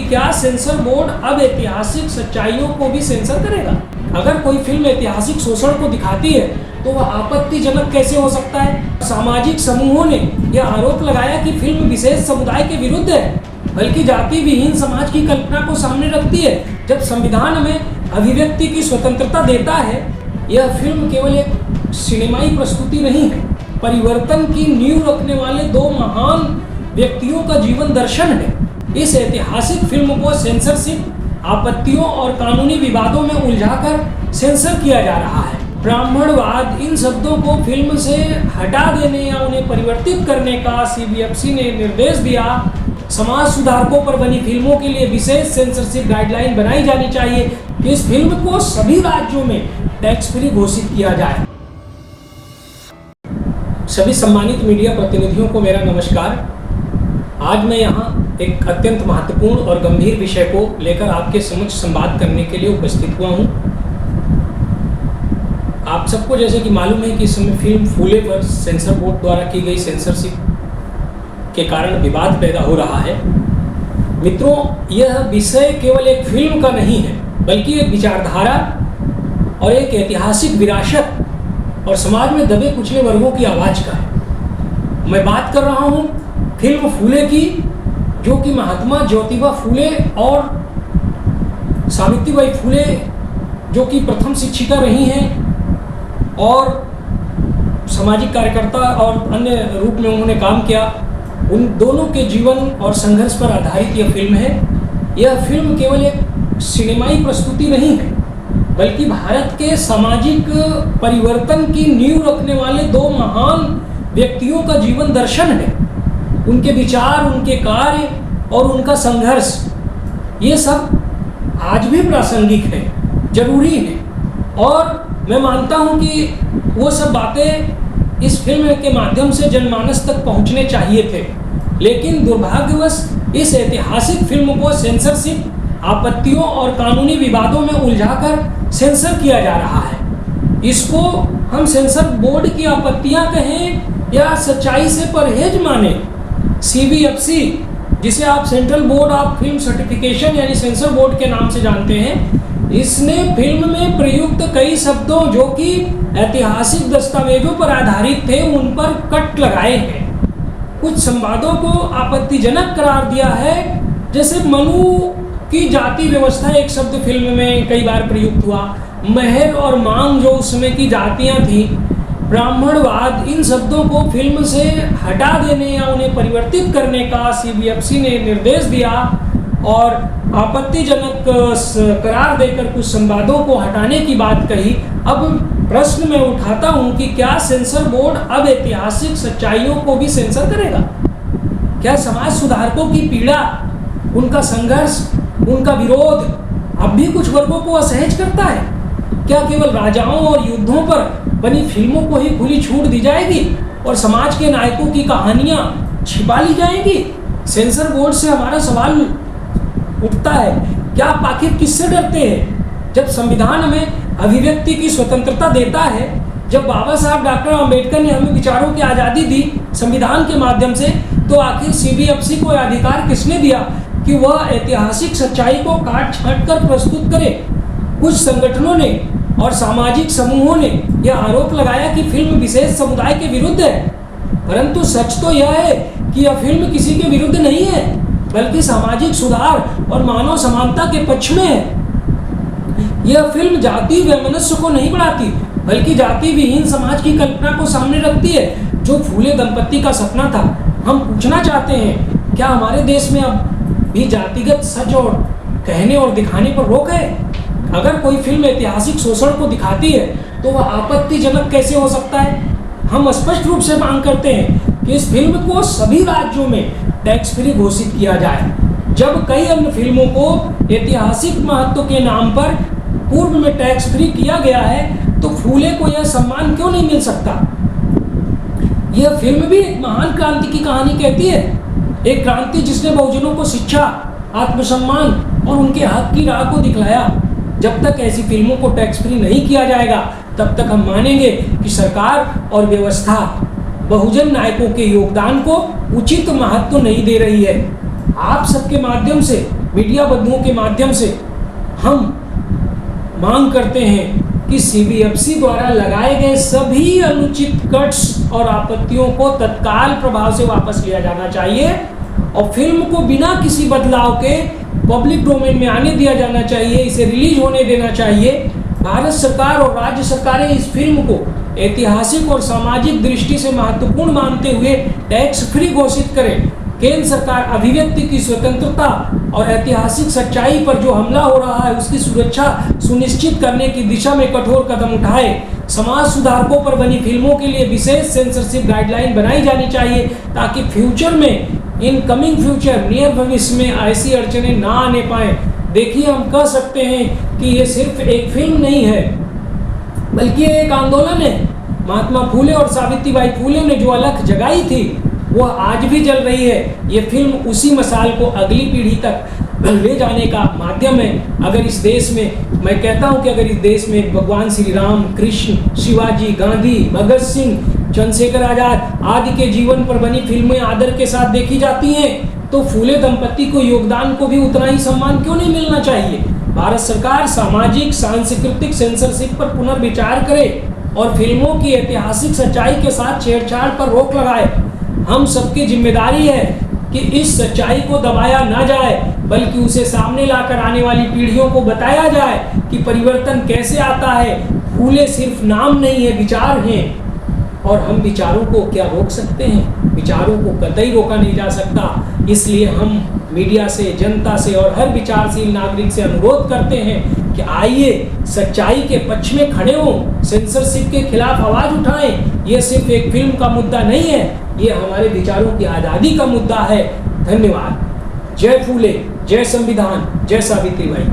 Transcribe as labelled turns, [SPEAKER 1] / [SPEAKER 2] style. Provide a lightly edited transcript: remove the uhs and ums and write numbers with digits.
[SPEAKER 1] क्या sensor board अब ऐतिहासिक सच्चाइयों को भी सेंसर करेगा? अगर कोई फिल्म ऐतिहासिक शोषण को दिखाती है तो वह आपत्तिजनक कैसे हो सकता है? सामाजिक समूहों ने यह आरोप लगाया कि फिल्म विशेष समुदाय के विरुद्ध है, बल्कि जाति विहीन समाज की कल्पना को सामने रखती है। जब संविधान हमें अभिव्यक्ति की स्वतंत्रता देता है, यह फिल्म केवल एक सिनेमाई प्रस्तुति नहीं है, परिवर्तन की नींव रखने वाले दो महान व्यक्तियों का जीवन दर्शन है। इस ऐतिहासिक फिल्म को सेंसरशिप, आपत्तियों और कानूनी विवादों में उलझाकर सेंसर किया जा रहा है। ब्राह्मणवाद, इन शब्दों को फिल्म से हटा देने या उन्हें परिवर्तित करने का सीबीएफसी ने निर्देश दिया। समाज सुधारकों पर बनी फिल्मों के लिए विशेष सेंसरशिप गाइडलाइन बनाई जानी चाहिए कि इस फिल्म को सभी राज्यों में टैक्स फ्री घोषित किया जाए। सभी सम्मानित मीडिया प्रतिनिधियों को मेरा नमस्कार। आज मैं यहाँ एक अत्यंत महत्वपूर्ण और गंभीर विषय को लेकर आपके समक्ष संवाद करने के लिए उपस्थित हुआ हूँ। आप सबको जैसे कि मालूम है कि इस समय फिल्म फूले पर सेंसर बोर्ड द्वारा की गई सेंसरशिप के कारण विवाद पैदा हो रहा है। मित्रों, यह विषय केवल एक फिल्म का नहीं है, बल्कि एक विचारधारा और एक ऐतिहासिक विरासत और समाज में दबे कुचले वर्गों की आवाज़ का है। मैं बात कर रहा हूँ फिल्म फूले की, जो कि महात्मा ज्योतिबा फूले और सावित्रीबाई फूले, जो कि प्रथम शिक्षिका रही हैं और सामाजिक कार्यकर्ता और अन्य रूप में उन्होंने काम किया, उन दोनों के जीवन और संघर्ष पर आधारित यह फिल्म है। यह फिल्म केवल एक सिनेमाई प्रस्तुति नहीं है, बल्कि भारत के सामाजिक परिवर्तन की नींव रखने वाले दो महान व्यक्तियों का जीवन दर्शन है। उनके विचार, उनके कार्य और उनका संघर्ष, ये सब आज भी प्रासंगिक है, जरूरी है। और मैं मानता हूँ कि वो सब बातें इस फिल्म के माध्यम से जनमानस तक पहुँचने चाहिए थे, लेकिन दुर्भाग्यवश इस ऐतिहासिक फिल्म को सेंसरशिप, आपत्तियों और कानूनी विवादों में उलझाकर सेंसर किया जा रहा है। इसको हम सेंसर बोर्ड की आपत्तियां कहें या सच्चाई से परहेज माने, सीबीएफसी, जिसे आप central board of film certification यानी सेंसर बोर्ड के नाम से जानते हैं, इसने फिल्म में प्रयुक्त कई शब्दों जो कि ऐतिहासिक दस्तावेजों पर आधारित थे, उन पर कट लगाए हैं। कुछ संवादों को आपत्तिजनक करार दिया है, जैसे मनु की जाति व्यवस्था एक शब्द फिल्म में कई बार प्रयुक्त हुआ। महर और मांग, जो उस समय की जातियां थी, ब्राह्मणवाद, इन शब्दों को फिल्म से हटा देने या उन्हें परिवर्तित करने का सीबीएफसी ने निर्देश दिया और आपत्तिजनक करार देकर कुछ संवादों को हटाने की बात कही। अब प्रश्न मैं उठाता हूं कि क्या सेंसर बोर्ड अब ऐतिहासिक सच्चाइयों को भी सेंसर करेगा? क्या समाज सुधारकों की पीड़ा, उनका संघर्ष, उनका विरोध अब भी कुछ वर्गों को असहज करता है? क्या केवल राजाओं और युद्धों पर बनी फिल्मों को ही खुली छूट दी जाएगी और समाज के नायकों की कहानियां छिपा ली जाएंगी? सेंसर बोर्ड से हमारा सवाल उठता है, क्या आप आखिर किससे डरते हैं? जब संविधान हमें अभिव्यक्ति की स्वतंत्रता देता है, जब बाबा साहब डॉक्टर अंबेडकर ने हमें विचारों की आज़ादी दी संविधान के माध्यम से, तो आखिर सीबीएफसी को अधिकार किसने दिया कि वह ऐतिहासिक सच्चाई को काट छांट कर प्रस्तुत करे? कुछ संगठनों ने और सामाजिक समूहों ने यह आरोप लगाया कि फिल्म विशेष समुदाय के विरुद्ध है, परंतु सच तो यह है कि यह फिल्म किसी के विरुद्ध नहीं है, बल्कि सामाजिक सुधार और मानव समानता के पक्ष में है। यह फिल्म जाति वैमनस्य को नहीं बढ़ाती, बल्कि जाति विहीन समाज की कल्पना को सामने रखती है, जो फूले दंपत्ति का सपना था। हम पूछना चाहते हैं, क्या हमारे देश में अब भी जातिगत सच और कहने और दिखाने पर रोक है? अगर कोई फिल्म ऐतिहासिक शोषण को दिखाती है तो वह आपत्तिजनक कैसे हो सकता है? हम स्पष्ट रूप से मांग करते हैं कि इस फिल्म को सभी राज्यों में टैक्स फ्री घोषित किया जाए। जब कई अन्य फिल्मों को ऐतिहासिक महत्व के नाम पर पूर्व में टैक्स फ्री किया गया है, तो फूले को यह सम्मान क्यों नहीं मिल सकता? यह फिल्म भी एक महान क्रांति की कहानी कहती है, एक क्रांति जिसने बहुजनों को शिक्षा, आत्मसम्मान और उनके हक की राह को दिखलाया। जब तक ऐसी फिल्मों को टैक्स फ्री नहीं किया जाएगा, तब तक हम मानेंगे कि सरकार और व्यवस्था बहुजन नायकों के योगदान को उचित महत्व नहीं दे रही है। आप सबके माध्यम से मीडिया बंधुओं के माध्यम से हम मांग करते हैं कि सीबीएफसी द्वारा लगाए गए सभी अनुचित कट्स और आपत्तियों को तत्काल प्रभाव से वापस लिया जाना चाहिए और फिल्म को बिना किसी बदलाव के पब्लिक डोमेन में आने दिया जाना चाहिए, इसे रिलीज होने देना चाहिए। भारत सरकार और राज्य सरकारें इस फिल्म को ऐतिहासिक और सामाजिक दृष्टि से महत्वपूर्ण मानते हुए टैक्स फ्री घोषित करें। केंद्र सरकार अभिव्यक्ति की स्वतंत्रता और ऐतिहासिक सच्चाई पर जो हमला हो रहा है उसकी सुरक्षा सुनिश्चित करने की दिशा में कठोर कदम उठाए। समाज सुधारकों पर बनी फिल्मों के लिए विशेष सेंसरशिप गाइडलाइन बनाई जानी चाहिए ताकि फ्यूचर में, इन कमिंग फ्यूचर, नियर भविष्य में ऐसी अड़चनें ना आने पाए। देखिए, हम कह सकते हैं कि ये सिर्फ एक फिल्म नहीं है बल्कि ये एक आंदोलन है। महात्मा फूले और सावित्रीबाई फूले ने जो अलख जगाई थी वो आज भी जल रही है। ये फिल्म उसी मसाल को अगली पीढ़ी तक ले जाने का माध्यम है। अगर इस देश में, मैं कहता हूँ कि अगर इस देश में भगवान श्री राम, कृष्ण, शिवाजी, गांधी, भगत सिंह, चंद्रशेखर आजाद आदि के जीवन पर बनी फिल्में आदर के साथ देखी जाती हैं तो फूले दंपति को योगदान को भी उतना ही सम्मान क्यों नहीं मिलना चाहिए। भारत सरकार सामाजिक सांस्कृतिक सेंसरशिप पर पुनर्विचार करे और फिल्मों की ऐतिहासिक सच्चाई के साथ छेड़छाड़ पर रोक लगाए। हम सबकी जिम्मेदारी है कि इस सच्चाई को दबाया ना जाए बल्कि उसे सामने लाकर आने वाली पीढ़ियों को बताया जाए कि परिवर्तन कैसे आता है। फूले सिर्फ नाम नहीं है, विचार हैं और हम विचारों को क्या रोक सकते हैं? विचारों को कतई रोका नहीं जा सकता। इसलिए हम मीडिया से, जनता से और हर विचारशील नागरिक से अनुरोध करते हैं कि आइए सच्चाई के पक्ष में खड़े हों, सेंसरशिप के खिलाफ आवाज उठाएं। ये सिर्फ एक फिल्म का मुद्दा नहीं है, ये हमारे विचारों की आज़ादी का मुद्दा है। धन्यवाद। जय फूले, जय संविधान, जय सावित्रीबाई।